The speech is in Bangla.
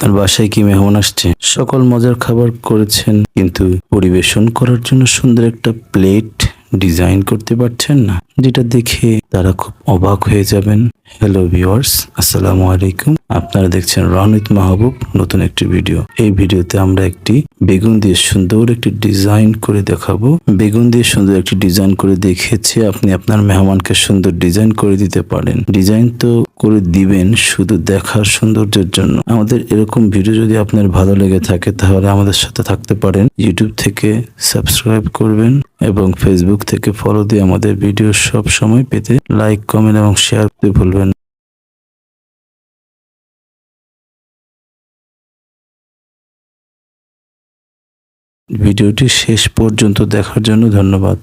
আপনার বাসায় কি মেহমান আসছে? সকল মজার খাবার করেছেন, কিন্তু পরিবেশন করার জন্য সুন্দর একটা প্লেট ডিজাইন করতে পারছেন না, যেটা দেখে তারা খুব অবাক হয়ে যাবেন। হ্যালো ভিউয়ার্স, আসসালামু আলাইকুম। আপনারা দেখছেন রনিত মাহবুব নতুন একটি ভিডিও। এই ভিডিওতে আমরা একটি বেগুন দিয়ে সুন্দর একটি ডিজাইন করে দেখাবো। বেগুন দিয়ে সুন্দর একটি ডিজাইন করে দেখিয়েছি, আপনি আপনার মেহমানকে সুন্দর ডিজাইন করে দিতে পারেন। ডিজাইন তো করে দিবেন শুধু দেখার সৌন্দর্যের জন্য। আমাদের এরকম ভিডিও যদি আপনার ভালো লেগে থাকে তাহলে আমাদের সাথে থাকতে পারেন। ইউটিউব থেকে সাবস্ক্রাইব করবেন এবং ফেসবুক থেকে ফলো দিয়ে আমাদের ভিডিও সব সময় পেতে লাইক, কমেন্ট এবং শেয়ার করতে ভুলবেন না। ভিডিওটি শেষ পর্যন্ত দেখার জন্য ধন্যবাদ।